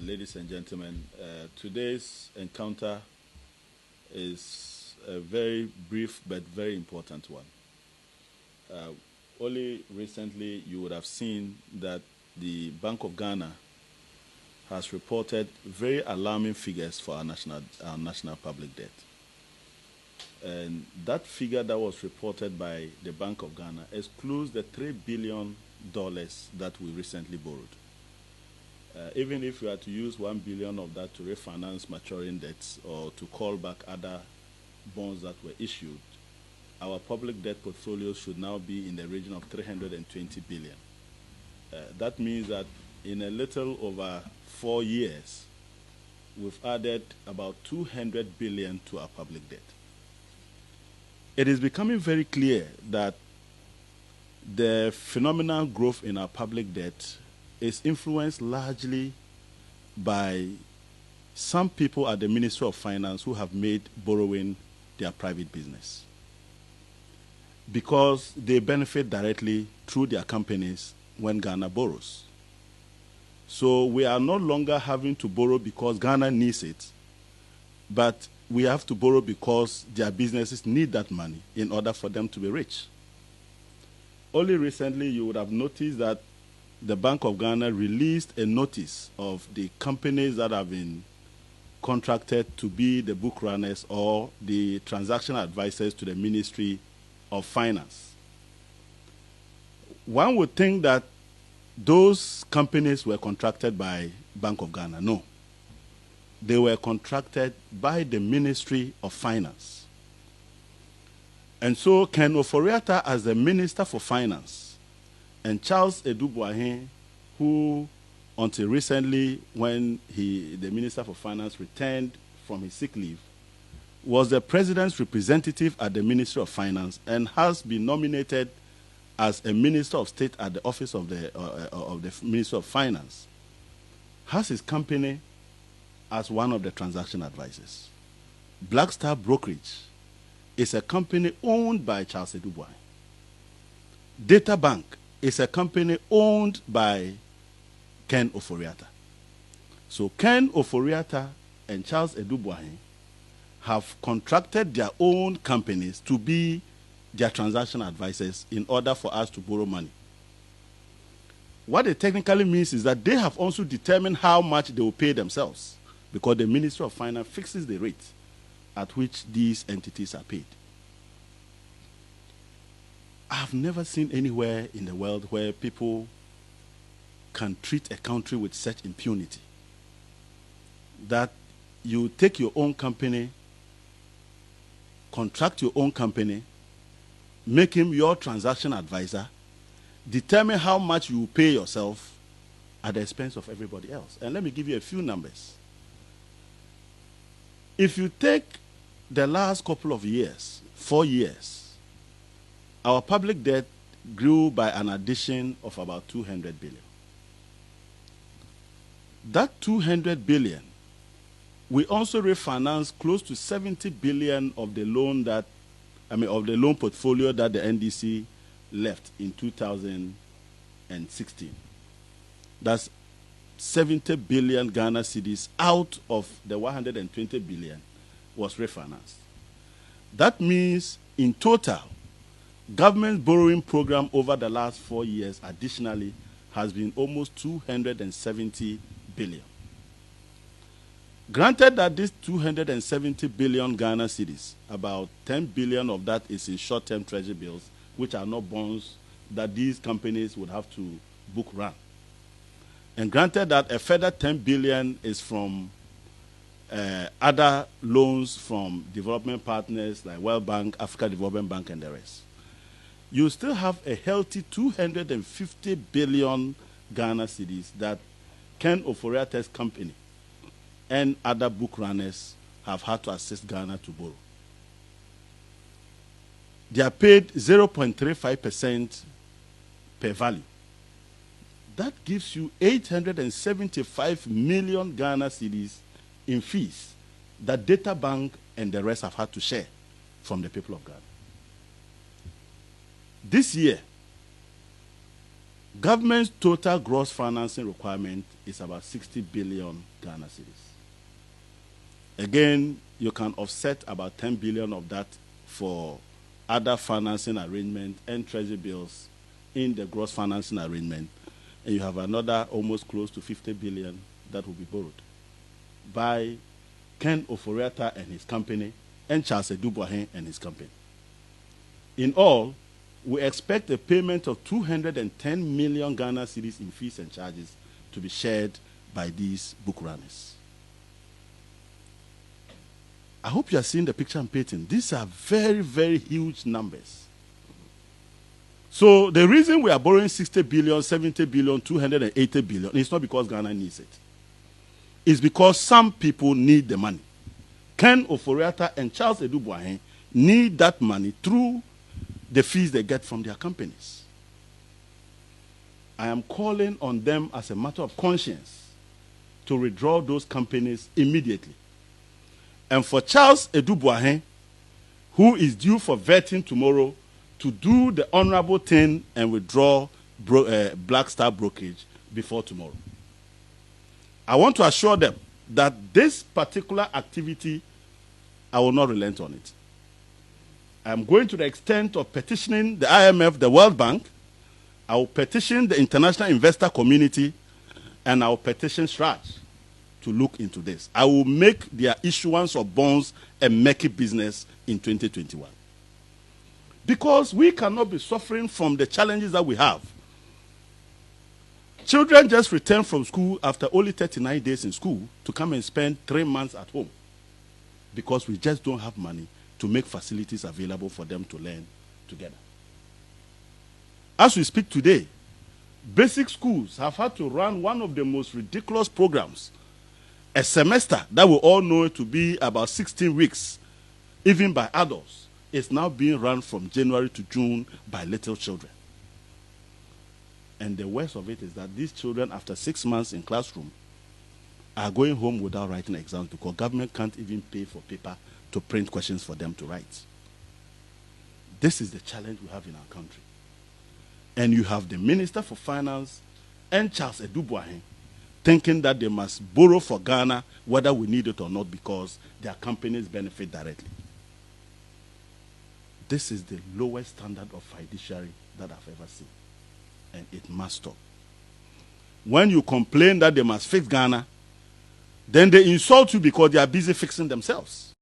ladies and gentlemen. Today's encounter is a very brief but very important one. Only recently you would have seen that the Bank of Ghana has reported very alarming figures for our national public debt. And that figure that was reported by the Bank of Ghana excludes the $3 billion that we recently borrowed. Even if we are to use $1 billion of that to refinance maturing debts or to call back other bonds that were issued, our public debt portfolio should now be in the region of $320 billion. That means that in a little over 4 years, we've added about $200 billion to our public debt. It is becoming very clear that the phenomenal growth in our public debt is influenced largely by some people at the Ministry of Finance who have made borrowing their private business, because they benefit directly through their companies when Ghana borrows. So we are no longer having to borrow because Ghana needs it, but we have to borrow because their businesses need that money in order for them to be rich. Only recently you would have noticed that the Bank of Ghana released a notice of the companies that have been contracted to be the book runners or the transaction advisors to the Ministry of Finance. One would think that those companies were contracted by Bank of Ghana. No. They were contracted by the Ministry of Finance. And so Ken Ofori-Atta, as the Minister for Finance, and Charles Adu Boahen, who until recently, when the Minister for Finance returned from his sick leave, was the President's representative at the Ministry of Finance and has been nominated as a Minister of State at the office of the Ministry of Finance, has his company as one of the transaction advisors. Black Star Brokerage is a company owned by Charles Adu Boahen. Data Bank is a company owned by Ken Ofori-Atta. So Ken Ofori-Atta and Charles Adu Boahen have contracted their own companies to be their transaction advisors in order for us to borrow money. What it technically means is that they have also determined how much they will pay themselves, because the Ministry of Finance fixes the rate at which these entities are paid. I've never seen anywhere in the world where people can treat a country with such impunity, that you take your own company, contract your own company, make him your transaction advisor, determine how much you pay yourself at the expense of everybody else. And let me give you a few numbers. If you take the last couple of years, 4 years, our public debt grew by an addition of about $200 billion. That $200 billion, we also refinanced close to $70 billion of the loan of the loan portfolio that the NDC left in 2016. That's 70 billion Ghana cedis out of the 120 billion was refinanced. That means in total, government borrowing program over the last 4 years additionally has been almost 270 billion. Granted that this 270 billion Ghana cedis, about 10 billion of that is in short-term treasury bills, which are not bonds that these companies would have to book run. And granted that a further 10 billion is from other loans from development partners like World Bank, Africa Development Bank, and the rest. You still have a healthy 250 billion Ghana cedis that Ken Ofori-Atta's company and other book runners have had to assist Ghana to borrow. They are paid 0.35% per value. That gives you 875 million Ghana cedis in fees that Data Bank and the rest have had to share from the people of Ghana. This year, Government's total gross financing requirement is about 60 billion Ghana cedis. Again, you can offset about 10 billion of that for other financing arrangement and treasury bills in the gross financing arrangement, and you have another almost close to 50 billion that will be borrowed by Ken Ofori-Atta and his company and Charles Adu Boahen and his company. In all, we expect a payment of 210 million Ghana cedis in fees and charges to be shared by these book runners. I hope you are seeing the picture I'm painting. These are very, very huge numbers. So the reason we are borrowing 60 billion, 70 billion, 280 billion is not because Ghana needs it. It's because some people need the money. Ken Ofori-Atta and Charles Adu Boahen need that money through the fees they get from their companies. I am calling on them as a matter of conscience to withdraw those companies immediately. And for Charles Adu Boahen, who is due for vetting tomorrow, to do the honorable thing and withdraw Black Star Brokerage before tomorrow. I want to assure them that this particular activity, I will not relent on it. I'm going to the extent of petitioning the IMF, the World Bank. I will petition the international investor community, and I will petition SRAJ to look into this. I will make their issuance of bonds a murky business in 2021. Because we cannot be suffering from the challenges that we have. Children just return from school after only 39 days in school to come and spend 3 months at home because we just don't have money to make facilities available for them to learn together. As we speak today, basic schools have had to run one of the most ridiculous programs. A semester that we all know to be about 16 weeks, even by adults, is now being run from January to June by little children. And the worst of it is that these children, after 6 months in classroom, are going home without writing exams because government can't even pay for paper to print questions for them to write. This is the challenge we have in our country. And you have the Minister for Finance and Charles Adu Boahen thinking that they must borrow for Ghana whether we need it or not because their companies benefit directly. This is the lowest standard of fiduciary that I've ever seen. And it must stop. When you complain that they must fix Ghana, then they insult you because they are busy fixing themselves.